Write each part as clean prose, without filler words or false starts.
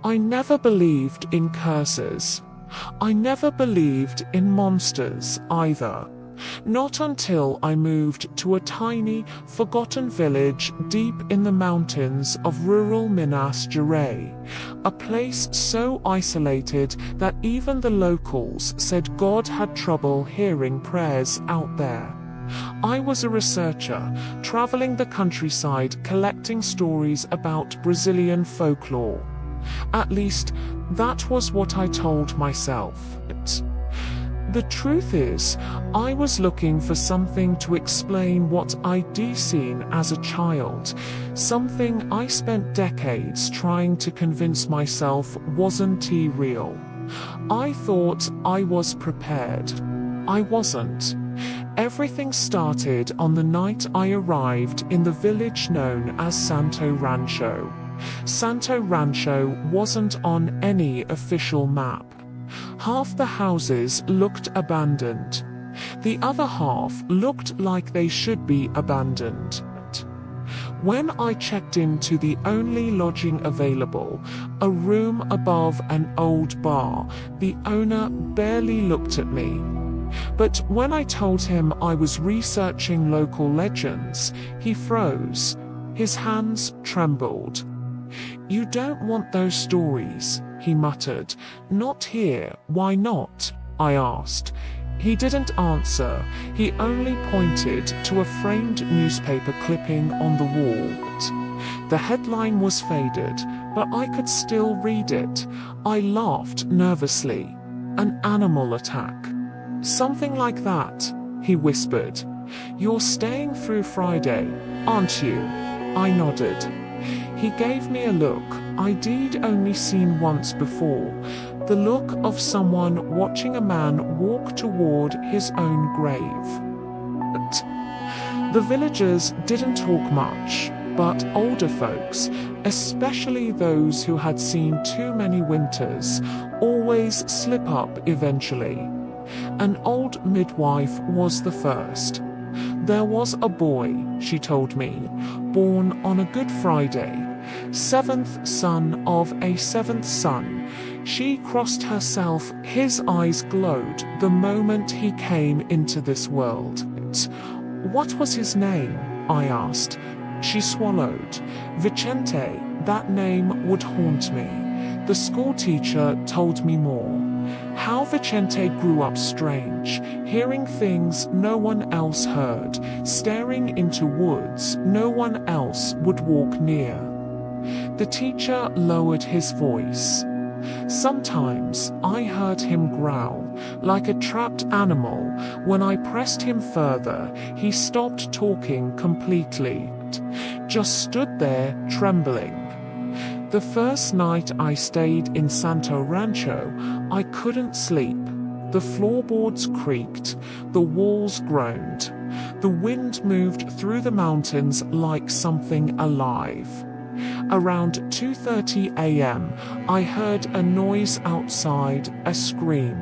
I never believed in curses. I never believed in monsters either. Not until I moved to a tiny, forgotten village deep in the mountains of rural Minas Gerais, a place so isolated that even the locals said God had trouble hearing prayers out there. I was a researcher, traveling the countryside collecting stories about Brazilian folklore. At least, that was what I told myself. The truth is, I was looking for something to explain what I'd seen as a child, something I spent decades trying to convince myself wasn't real. I thought I was prepared. I wasn't. Everything started on the night I arrived in the village known as Santo Rancho. Santo Rancho wasn't on any official map. Half the houses looked abandoned. The other half looked like they should be abandoned. When I checked into the only lodging available, a room above an old bar, the owner barely looked at me. But when I told him I was researching local legends, he froze. His hands trembled. "You don't want those stories," he muttered. "Not here." "Why not?" I asked. He didn't answer. He only pointed to a framed newspaper clipping on the wall. The headline was faded, but I could still read it. I laughed nervously. "An animal attack." "Something like that," he whispered. "You're staying through Friday, aren't you?" I nodded. He gave me a look I'd only seen once before, the look of someone watching a man walk toward his own grave. The villagers didn't talk much, but older folks, especially those who had seen too many winters, always slip up eventually. An old midwife was the first. There was a boy, she told me, born on a Good Friday, seventh son of a seventh son. She crossed herself. His eyes glowed the moment he came into this world. "What was his name?" I asked. She swallowed. "Vicente, that name would haunt me." The school teacher told me more. How Vicente grew up strange, hearing things no one else heard, staring into woods no one else would walk near. The teacher lowered his voice. Sometimes I heard him growl, like a trapped animal. When I pressed him further, he stopped talking completely, just stood there trembling. The first night I stayed in Santo Rancho, I couldn't sleep. The floorboards creaked, the walls groaned. The wind moved through the mountains like something alive. Around 2:30 a.m., I heard a noise outside, a scream.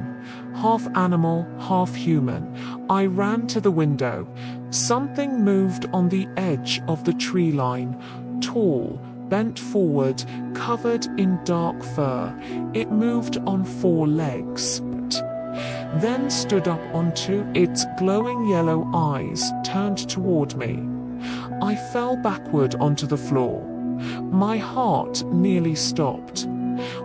Half animal, half human. I ran to the window. Something moved on the edge of the tree line, tall, bent forward, covered in dark fur. It moved on 4 legs, then stood up onto its glowing yellow eyes turned toward me. I fell backward onto the floor. My heart nearly stopped.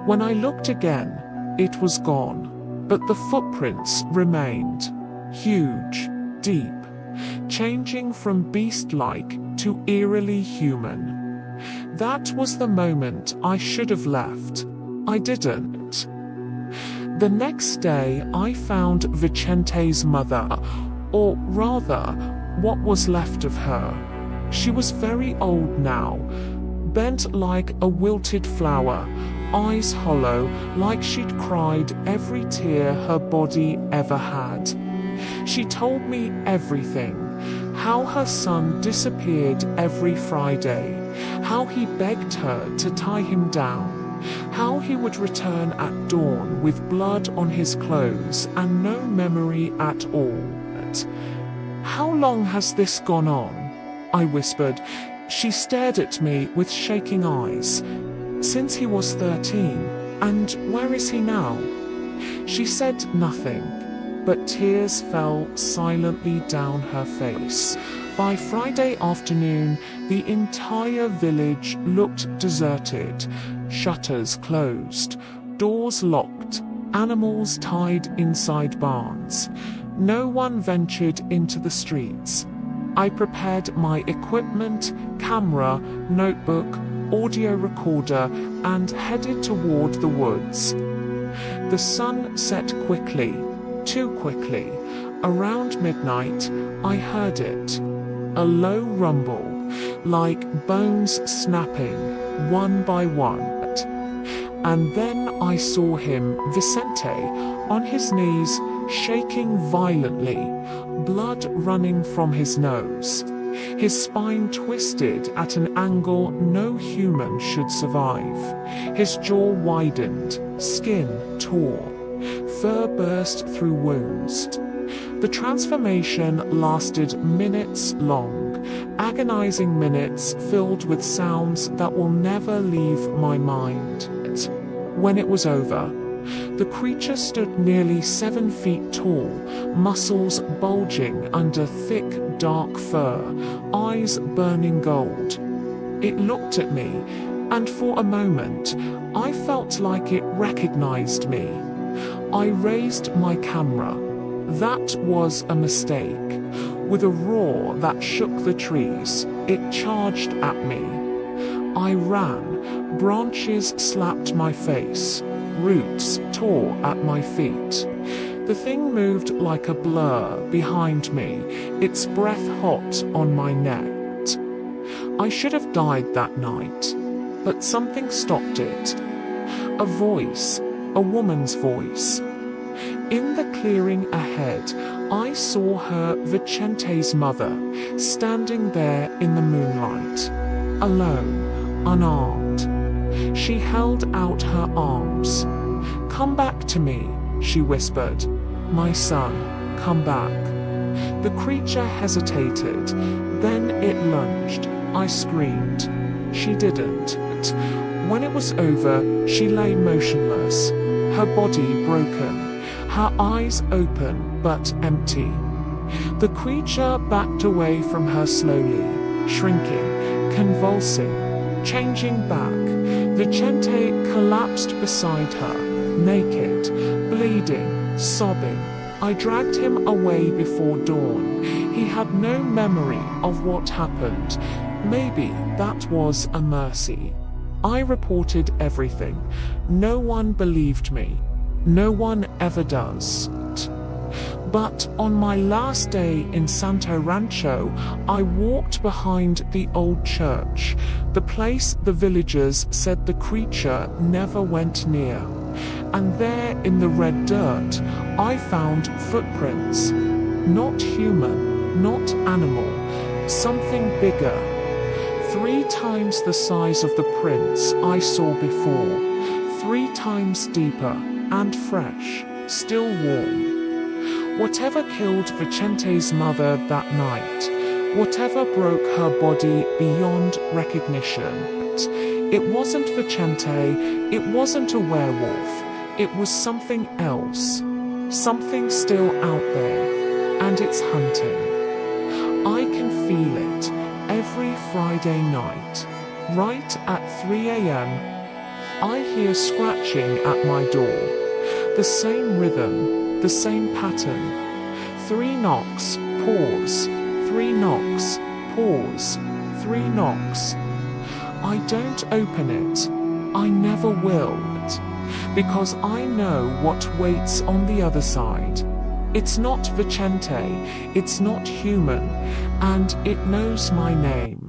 When I looked again, it was gone, but the footprints remained, huge, deep, changing from beast-like to eerily human. That was the moment I should have left. I didn't. The next day I found Vicente's mother, or rather, what was left of her. She was very old now, bent like a wilted flower, eyes hollow, like she'd cried every tear her body ever had. She told me everything, how her son disappeared every Friday, how he begged her to tie him down, how he would return at dawn with blood on his clothes and no memory at all. "How long has this gone on?" I whispered. She stared at me with shaking eyes. Since he was 13. And where is he now? She said nothing, but tears fell silently down her face. By Friday afternoon, the entire village looked deserted. Shutters closed, doors locked, animals tied inside barns. No one ventured into the streets. I prepared my equipment, camera, notebook, audio recorder, and headed toward the woods. The sun set quickly, too quickly. Around midnight, I heard it. A low rumble, like bones snapping, one by one. And then I saw him, Vicente, on his knees, shaking violently, blood running from his nose. His spine twisted at an angle no human should survive. His jaw widened, skin tore, fur burst through wounds. The transformation lasted minutes long, agonizing minutes filled with sounds that will never leave my mind. When it was over, the creature stood nearly 7 feet tall, muscles bulging under thick, dark fur, eyes burning gold. It looked at me, and for a moment, I felt like it recognized me. I raised my camera. That was a mistake. With a roar that shook the trees, it charged at me. I ran. Branches slapped my face. Roots tore at my feet. The thing moved like a blur behind me, its breath hot on my neck. I should have died that night, but something stopped it. A voice, a woman's voice. In the clearing ahead, I saw her Vicente's mother, standing there in the moonlight, alone, unarmed. She held out her arms. "Come back to me," she whispered. "My son, come back." The creature hesitated, then it lunged. I screamed. She didn't. When it was over, she lay motionless, her body broken, her eyes open but empty. The creature backed away from her slowly, shrinking, convulsing, changing back. Vicente collapsed beside her, naked, bleeding, sobbing. I dragged him away before dawn. He had no memory of what happened. Maybe that was a mercy. I reported everything. No one believed me. No one ever does. But on my last day in Santo Rancho, I walked behind the old church, the place the villagers said the creature never went near. And there in the red dirt, I found footprints. Not human, not animal, something bigger. 3 times the size of the prints I saw before, 3 times deeper and fresh, still warm. Whatever killed Vicente's mother that night, whatever broke her body beyond recognition, it wasn't Vicente, it wasn't a werewolf, it was something else, something still out there, and it's hunting. I can feel it every Friday night, right at 3 a.m. I hear scratching at my door, the same rhythm, the same pattern. 3 knocks, pause, 3 knocks, pause, 3 knocks. I don't open it. I never will. Because I know what waits on the other side. It's not Vicente, it's not human, and it knows my name.